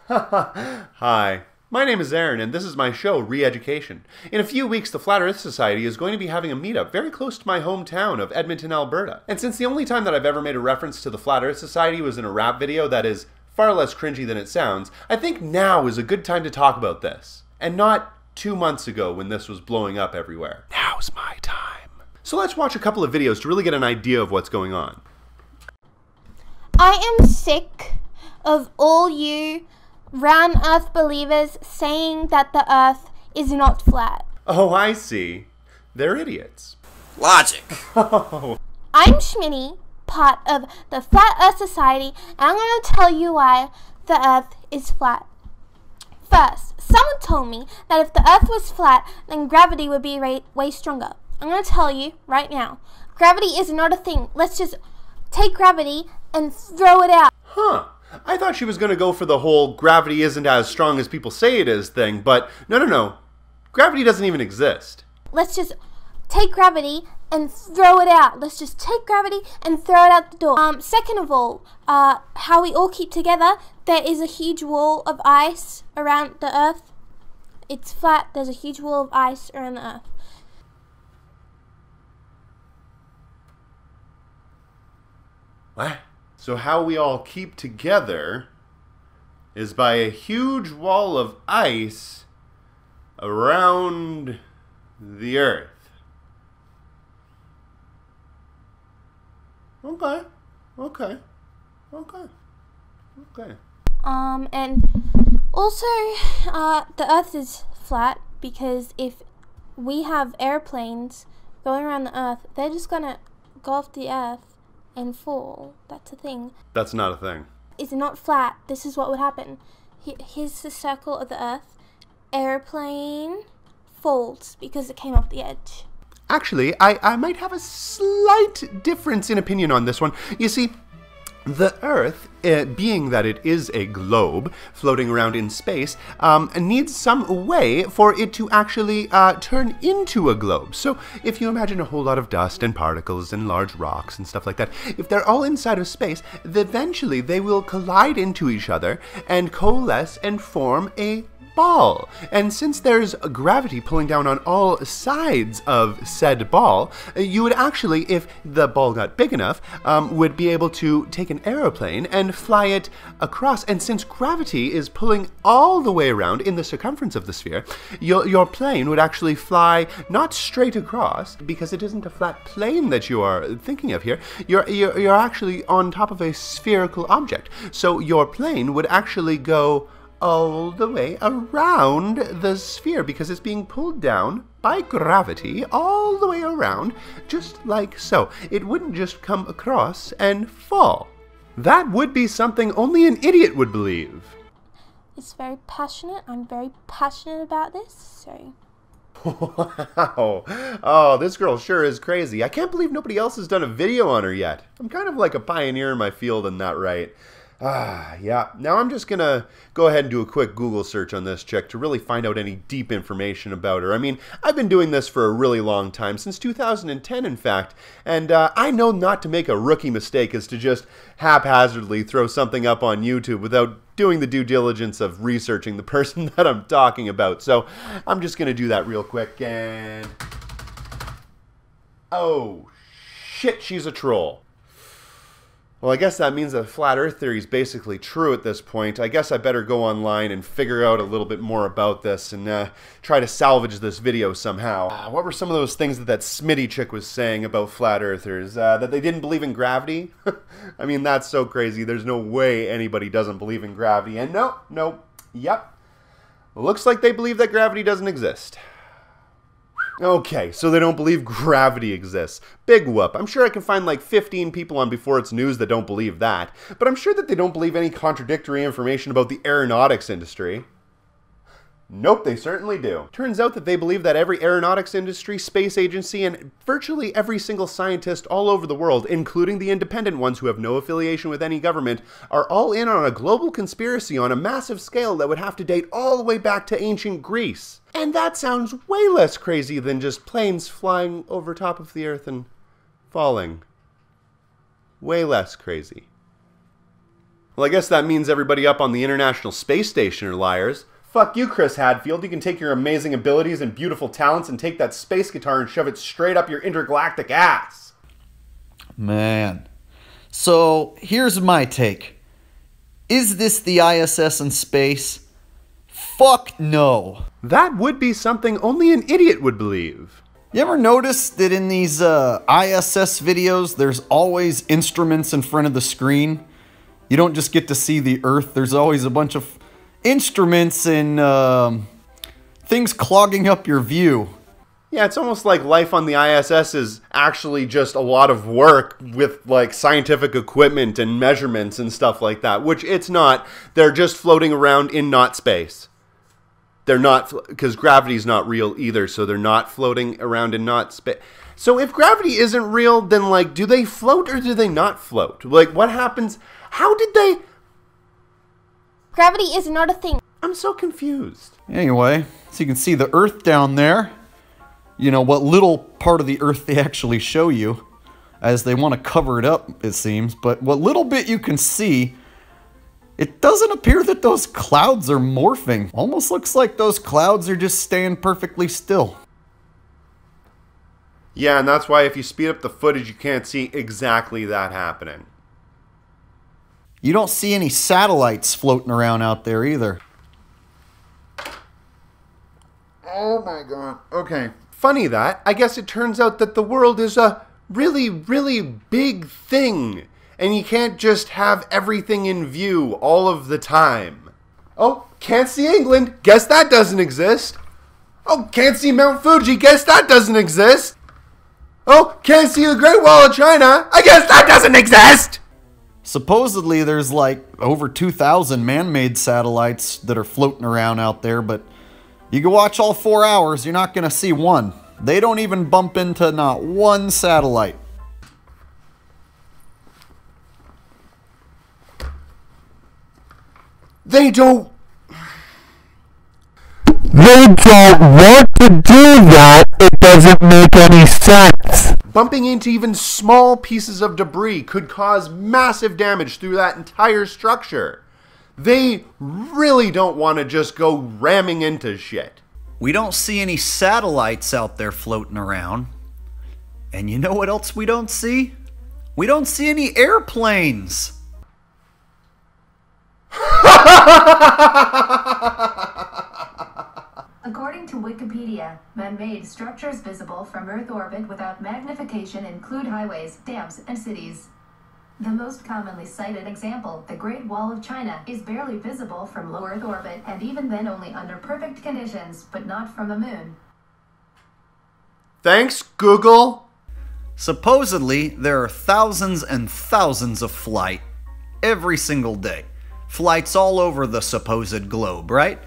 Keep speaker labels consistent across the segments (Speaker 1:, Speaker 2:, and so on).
Speaker 1: Hi, my name is Aaron, and this is my show, Re-Education. In a few weeks, the Flat Earth Society is going to be having a meetup very close to my hometown of Edmonton, Alberta. And since the only time that I've ever made a reference to the Flat Earth Society was in a rap video that is far less cringy than it sounds, I think now is a good time to talk about this. And not 2 months ago when this was blowing up everywhere. Now's my time. So let's watch a couple of videos to really get an idea of what's going on.
Speaker 2: I am sick of all you round earth believers saying that the earth is not flat.
Speaker 1: Oh, I see. They're idiots.
Speaker 3: Logic.
Speaker 2: I'm Schmitty, part of the Flat Earth Society, and I'm going to tell you why the earth is flat. First, someone told me that if the earth was flat, then gravity would be way stronger. I'm going to tell you right now, gravity is not a thing. Let's just take gravity and throw it out.
Speaker 1: Huh. I thought she was going to go for the whole gravity isn't as strong as people say it is thing, but no. Gravity doesn't even exist.
Speaker 2: Let's just take gravity and throw it out. Let's just take gravity and throw it out the door. Second of all, how we all keep together, there is a huge wall of ice around the earth. It's flat, there's a huge wall of ice around the earth.
Speaker 1: What? So how we all keep together is by a huge wall of ice around the earth. Okay.
Speaker 2: And also, the earth is flat because if we have airplanes going around the earth, they're just gonna go off the earth and fall. That's a thing.
Speaker 1: That's not a thing.
Speaker 2: It's not flat. This is what would happen. Here's the circle of the earth. Airplane falls because it came off the edge.
Speaker 1: Actually, I might have a slight difference in opinion on this one. You see, the Earth, being that it is a globe floating around in space, needs some way for it to actually turn into a globe. So if you imagine a whole lot of dust and particles and large rocks and stuff like that, if they're all inside of space, eventually they will collide into each other and coalesce and form a ball. And since there's gravity pulling down on all sides of said ball, you would actually, if the ball got big enough, would be able to take an aeroplane and fly it across. And since gravity is pulling all the way around in the circumference of the sphere, your plane would actually fly not straight across, because it isn't a flat plane that you are thinking of here. You're actually on top of a spherical object. So your plane would actually go all the way around the sphere because it's being pulled down by gravity all the way around, just like so. It wouldn't just come across and fall. That would be something only an idiot would believe.
Speaker 2: It's very passionate. I'm very passionate about this, so...
Speaker 1: Wow. Oh, this girl sure is crazy. I can't believe nobody else has done a video on her yet. I'm kind of like a pioneer in my field in that right. Yeah. Now I'm just gonna go ahead and do a quick Google search on this chick to really find out any deep information about her. I mean, I've been doing this for a really long time, since 2010 in fact, and I know not to make a rookie mistake is to just haphazardly throw something up on YouTube without doing the due diligence of researching the person that I'm talking about. So I'm just gonna do that real quick and... Oh, shit, she's a troll. Well, I guess that means that flat earth theory is basically true at this point. I guess I better go online and figure out a little bit more about this and try to salvage this video somehow. What were some of those things that Smitty chick was saying about flat earthers? That they didn't believe in gravity? I mean, that's so crazy. There's no way anybody doesn't believe in gravity. And yep. Looks like they believe that gravity doesn't exist. Okay, so they don't believe gravity exists. Big whoop. I'm sure I can find like 15 people on Before It's News that don't believe that. But I'm sure that they don't believe any contradictory information about the aeronautics industry. Nope, they certainly do. Turns out that they believe that every aeronautics industry, space agency, and virtually every single scientist all over the world, including the independent ones who have no affiliation with any government, are all in on a global conspiracy on a massive scale that would have to date all the way back to ancient Greece. And that sounds way less crazy than just planes flying over top of the earth and falling. Way less crazy. Well, I guess that means everybody up on the International Space Station are liars. Fuck you, Chris Hadfield. You can take your amazing abilities and beautiful talents and take that space guitar and shove it straight up your intergalactic ass.
Speaker 3: Man. So, here's my take. Is this the ISS in space? Fuck no.
Speaker 1: That would be something only an idiot would believe.
Speaker 3: You ever notice that in these ISS videos, there's always instruments in front of the screen? You don't just get to see the Earth. There's always a bunch of instruments and things clogging up your view.
Speaker 1: Yeah, it's almost like life on the ISS is actually just a lot of work with like scientific equipment and measurements and stuff like that, which it's not. They're just floating around in not space. They're not, because gravity's not real either, so they're not floating around in not space. So if gravity isn't real, then like, do they float or do they not float? Like, what happens? How did they?
Speaker 2: Gravity is not a thing.
Speaker 1: I'm so confused.
Speaker 3: Anyway, so you can see the Earth down there. You know, what little part of the Earth they actually show you, as they want to cover it up, it seems. But what little bit you can see, it doesn't appear that those clouds are morphing. Almost looks like those clouds are just staying perfectly still.
Speaker 1: Yeah, and that's why if you speed up the footage, you can't see exactly that happening.
Speaker 3: You don't see any satellites floating around out there either.
Speaker 1: Oh my god. Okay. Funny that. I guess it turns out that the world is a really, really big thing. And you can't just have everything in view all of the time. Oh, can't see England. Guess that doesn't exist. Oh, can't see Mount Fuji. Guess that doesn't exist. Oh, can't see the Great Wall of China. I guess that doesn't exist.
Speaker 3: Supposedly there's like over 2,000 man-made satellites that are floating around out there, but you can watch all 4 hours, you're not going to see one. They don't even bump into not one satellite.
Speaker 1: They don't
Speaker 4: want to do that. It doesn't make any sense.
Speaker 1: Bumping into even small pieces of debris could cause massive damage through that entire structure. They really don't want to just go ramming into shit.
Speaker 3: We don't see any satellites out there floating around. And you know what else we don't see? We don't see any airplanes.
Speaker 5: According to Wikipedia, man-made structures visible from Earth orbit without magnification include highways, dams, and cities. The most commonly cited example, the Great Wall of China, is barely visible from low Earth orbit, and even then only under perfect conditions, but not from the moon.
Speaker 1: Thanks, Google.
Speaker 3: Supposedly, there are thousands and thousands of flights every single day. Flights all over the supposed globe, right?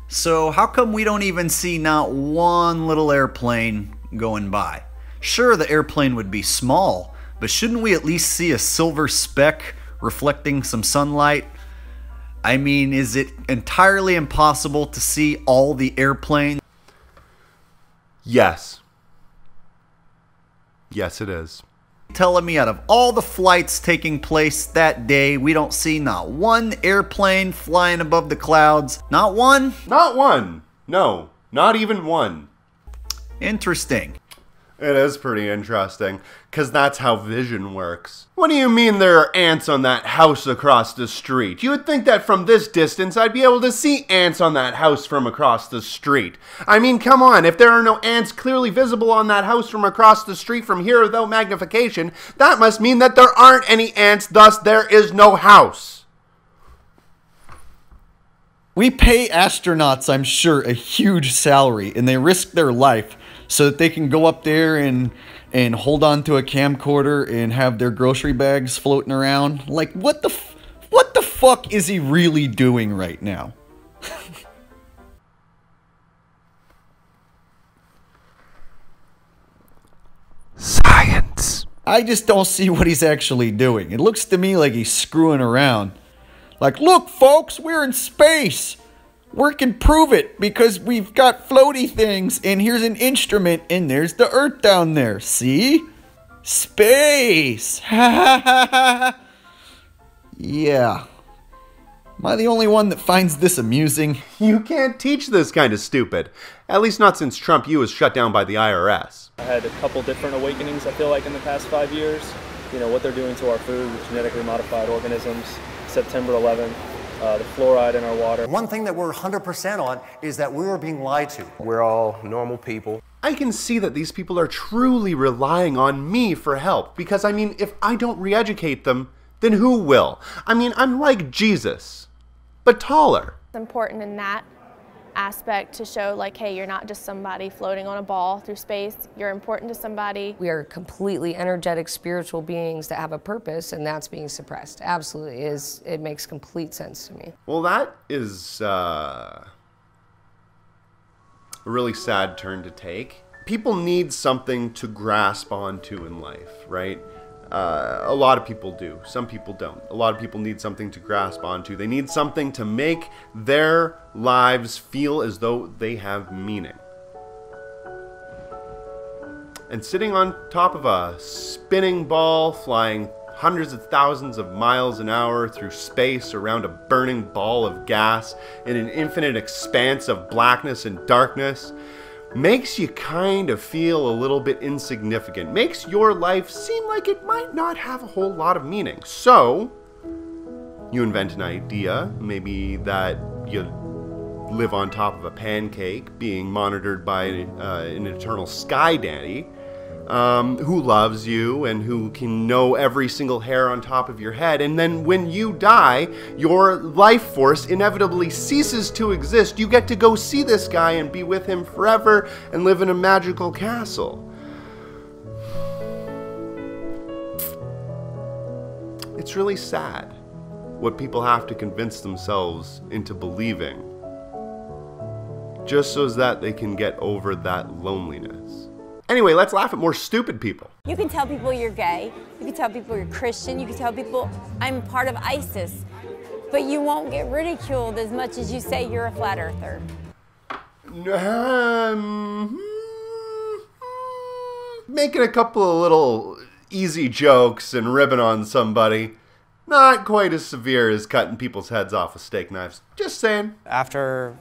Speaker 3: So how come we don't even see not one little airplane going by? Sure, the airplane would be small, but shouldn't we at least see a silver speck reflecting some sunlight? I mean, is it entirely impossible to see all the airplanes?
Speaker 1: Yes. Yes, it is.
Speaker 3: Telling me out of all the flights taking place that day, we don't see not one airplane flying above the clouds? Not one?
Speaker 1: Not one. No, not even one.
Speaker 3: Interesting.
Speaker 1: It is pretty interesting, because that's how vision works. What do you mean there are ants on that house across the street? You would think that from this distance I'd be able to see ants on that house from across the street. I mean, come on, if there are no ants clearly visible on that house from across the street from here without magnification, that must mean that there aren't any ants, thus there is no house.
Speaker 3: We pay astronauts, I'm sure, a huge salary, and they risk their life so that they can go up there and hold on to a camcorder and have their grocery bags floating around. Like, what the fuck is he really doing right now?
Speaker 4: Science.
Speaker 3: I just don't see what he's actually doing. It looks to me like he's screwing around. Like, look, folks, we're in space. We can prove it because we've got floaty things, and here's an instrument, and there's the Earth down there. See? Space. Yeah. Am I the only one that finds this amusing?
Speaker 1: You can't teach this kind of stupid. At least not since Trump U was shut down by the IRS.
Speaker 6: I had a couple different awakenings, I feel like, in the past 5 years. You know, what they're doing to our food with genetically modified organisms. September 11th, the fluoride in our water.
Speaker 7: One thing that we're 100% on is that we were being lied to.
Speaker 8: We're all normal people.
Speaker 1: I can see that these people are truly relying on me for help, because I mean, if I don't re-educate them, then who will? I mean, I'm like Jesus, but taller.
Speaker 9: It's important in that aspect to show like, hey, you're not just somebody floating on a ball through space. You're important to somebody.
Speaker 10: We are completely energetic, spiritual beings that have a purpose, and that's being suppressed. Absolutely it makes complete sense to me.
Speaker 1: Well, that is a really sad turn to take. People need something to grasp onto in life, right? A lot of people do. Some people don't. A lot of people need something to grasp onto. They need something to make their lives feel as though they have meaning. And sitting on top of a spinning ball, flying hundreds of thousands of miles an hour through space around a burning ball of gas in an infinite expanse of blackness and darkness, makes you kind of feel a little bit insignificant. Makes your life seem like it might not have a whole lot of meaning. So, you invent an idea, maybe that you live on top of a pancake, being monitored by an eternal sky daddy, who loves you and who can know every single hair on top of your head. And then when you die, your life force inevitably ceases to exist. You get to go see this guy and be with him forever and live in a magical castle. It's really sad what people have to convince themselves into believing just so that they can get over that loneliness. Anyway, let's laugh at more stupid people.
Speaker 11: You can tell people you're gay, you can tell people you're Christian, you can tell people I'm part of ISIS, but you won't get ridiculed as much as you say you're a flat earther.
Speaker 1: Making a couple of little easy jokes and ribbing on somebody, not quite as severe as cutting people's heads off with steak knives. Just saying.
Speaker 12: After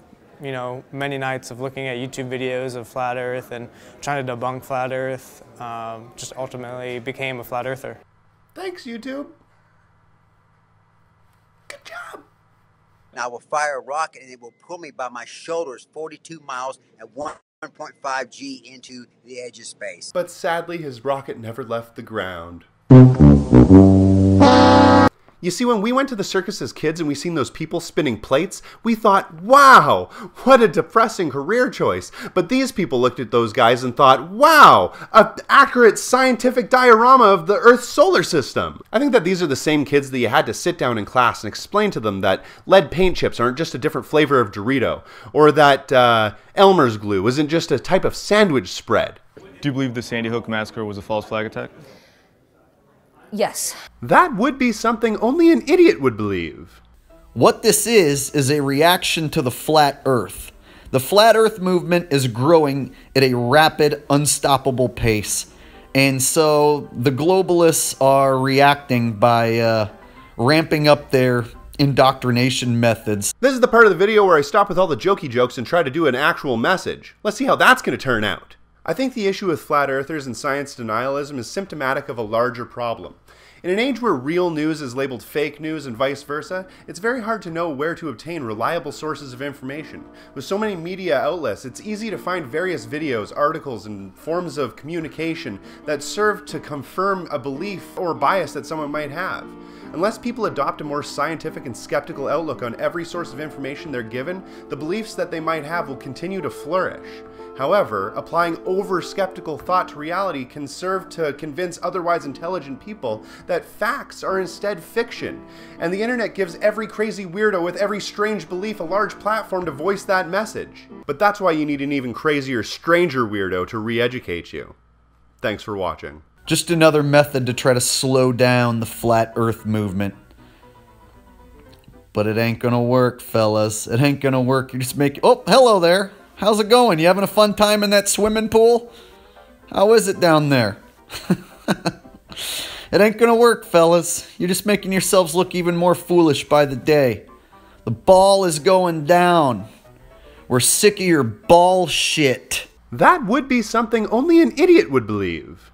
Speaker 12: many nights of looking at YouTube videos of flat Earth and trying to debunk flat Earth, just ultimately became a flat earther.
Speaker 1: Thanks, YouTube. Good job.
Speaker 13: Now I will fire a rocket and it will pull me by my shoulders 42 miles at 1.5 G into the edge of space.
Speaker 1: But sadly, his rocket never left the ground. You see, when we went to the circus as kids and we seen those people spinning plates, we thought, wow, what a depressing career choice. But these people looked at those guys and thought, wow, an accurate scientific diorama of the Earth's solar system. I think that these are the same kids that you had to sit down in class and explain to them that lead paint chips aren't just a different flavor of Dorito, or that Elmer's glue isn't just a type of sandwich spread.
Speaker 14: Do you believe the Sandy Hook massacre was a false flag attack?
Speaker 10: Yes.
Speaker 1: That would be something only an idiot would believe.
Speaker 3: What this is a reaction to the flat Earth. The flat Earth movement is growing at a rapid, unstoppable pace. And so the globalists are reacting by ramping up their indoctrination methods.
Speaker 1: This is the part of the video where I stop with all the jokey jokes and try to do an actual message. Let's see how that's going to turn out. I think the issue with flat earthers and science denialism is symptomatic of a larger problem. In an age where real news is labeled fake news and vice versa, it's very hard to know where to obtain reliable sources of information. With so many media outlets, it's easy to find various videos, articles, and forms of communication that serve to confirm a belief or bias that someone might have. Unless people adopt a more scientific and skeptical outlook on every source of information they're given, the beliefs that they might have will continue to flourish. However, applying over-skeptical thought to reality can serve to convince otherwise intelligent people that facts are instead fiction, and the internet gives every crazy weirdo with every strange belief a large platform to voice that message. But that's why you need an even crazier, stranger weirdo to re-educate you. Thanks for watching.
Speaker 3: Just another method to try to slow down the flat Earth movement. But it ain't gonna work, fellas. It ain't gonna work. You're just making... Oh, hello there. How's it going? You having a fun time in that swimming pool? How is it down there? It ain't gonna work, fellas. You're just making yourselves look even more foolish by the day. The ball is going down. We're sick of your bullshit.
Speaker 1: That would be something only an idiot would believe.